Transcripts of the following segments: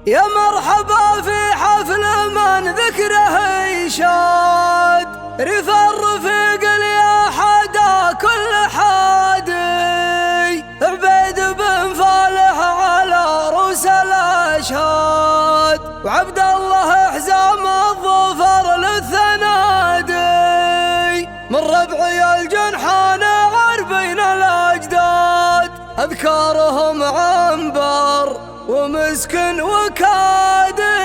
يا مرحبا في حفل من ذكره يشاد، رفا الرفيق يا حدا كل حادي، عبيد بن فالح على رؤوس الاشهاد، وعبد الله حزام الظفر للثنادي، من ربعي الجنحان عربين الاجداد، اذكارهم عنبر ومسكن وكادي،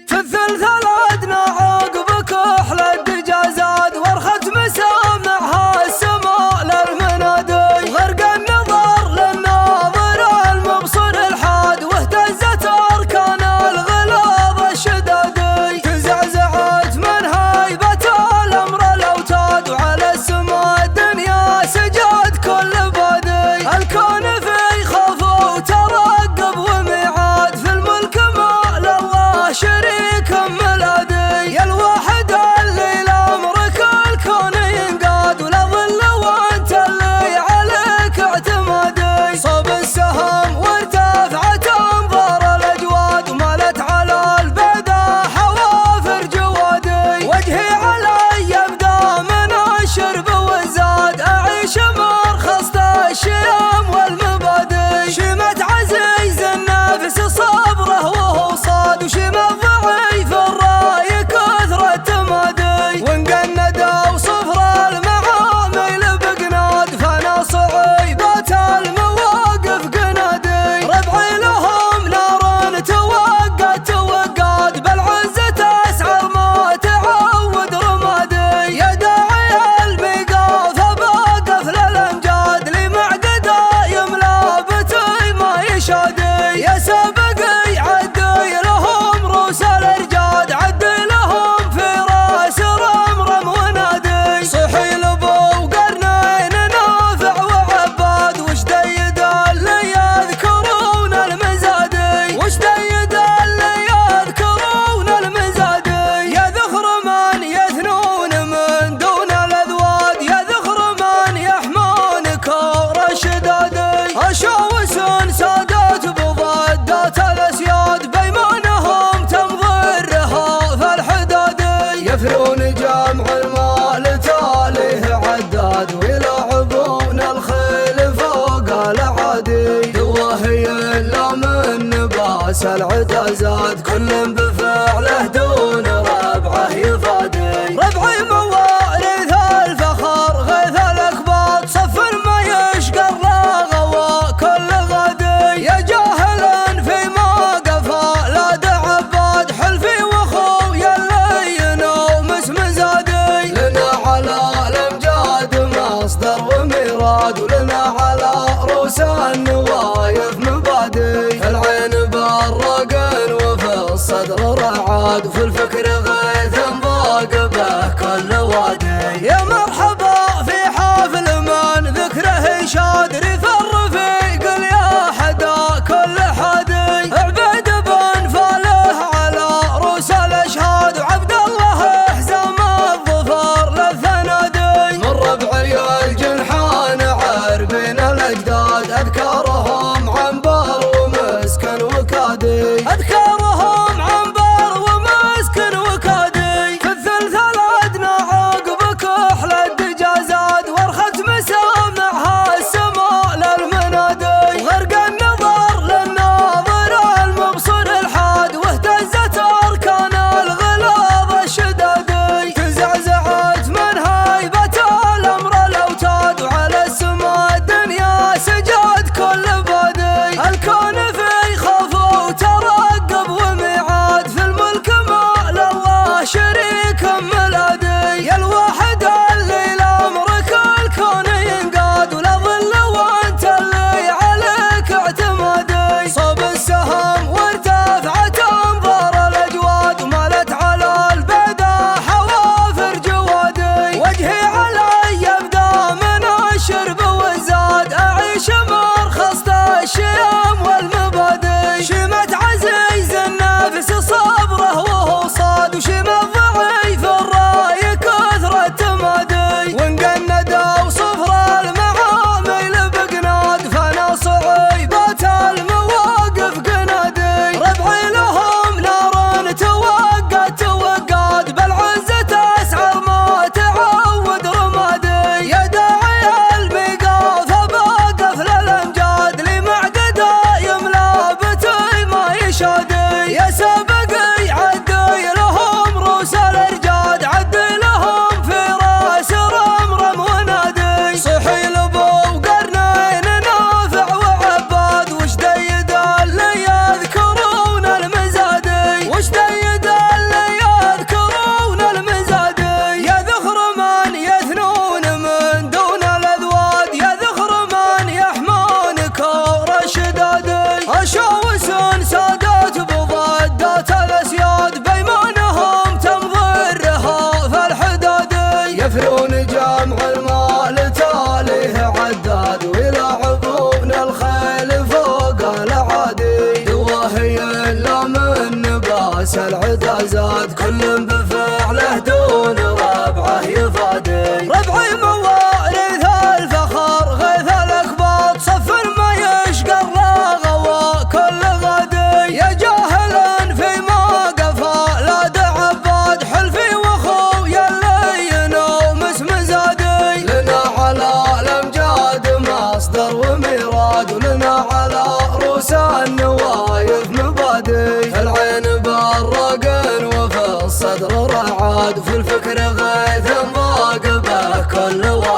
في الثلث الادنى عقب كحل الدجازات، ورخة مسامعها السماء للمنادي، غرق النظر للناظر المبصر الحاد، واهتزت اركان الغلاظ الشدادي، تزعزعت من هيبة الامر الاوتاد، وعلى السماء الدنيا سجد كل بادي، الكون في خوف وترقب وميعاد، في الملك ما لله شريك ملادي، يا الواحد اللي لامرك الكون ينقاد، ولا ظل وانت اللي عليك اعتمادي، صوب السهم وارتفعت انظار الاجواد، ومالت على البدا حوافر جوادي، وجهي علي يبدا من الشرب والزاد، اعيش مرخص الشيم والمبادئ، شمت عزيز النفس صبره وهو صاد، وشمت ضعيف الراي كثر التمادي، وانقند وصفر المعامل بقناد، فانا صعيبات المواقف قنادي، ربعي لهم نار توقد بالعزة تسعر ما تعود رمادي، يا داعي الميقاف بقف للامجاد، لي معقده يملا بتي ما يشادي، يا سابقي عدي لهم رؤوس الارجاد، عدي لهم في راس رمرم ونادي، صحي لبو قرنين نافع وعباد، وش ديد اللي يذكرون المزادي، وش ديد اللي يذكرون المزادي، يا ذخر من يثنون من دون الاذواد، يا ذخر من يحمون كور الشدادي، اشاوس سادات بضدات الاسياد، بيمانهم تمضي الرها في الحدادي، يفلون جمع المال تاليه عداد، ويلعبون الخيل فوق العادي، دواهي الا من نباس العتازات، كل بفعله دون ربعه يفادي، ربعي موارث الفخر غيث الاكباد، صف ما يشقى الرغوى كل غادي، يا جاهلا فيما قفا لا دعباد، حلفي واخويا اللي ينوم اسم زادي، لنا على الامجاد مصدر وميراد، ولنا على رؤوس النوايف مبادي، في العين برق وفي الصدر رعاد، وفي راس العدا زاد كل بفعله دون ربعه يفادي. ربعي موارث الفخر غيث الاكباد صف ما يشقى الرغوى كل غدي. يا جاهلا فيما قفا لا دعباد حلفي واخويا اللي ينوم اسم زادي. لنا على الامجاد مصدر وميراد ولنا على روس النوايف مبادئ. العين بالرقن وفي الصدر رعاد وفي الفكر غيث ضاق به كل واد.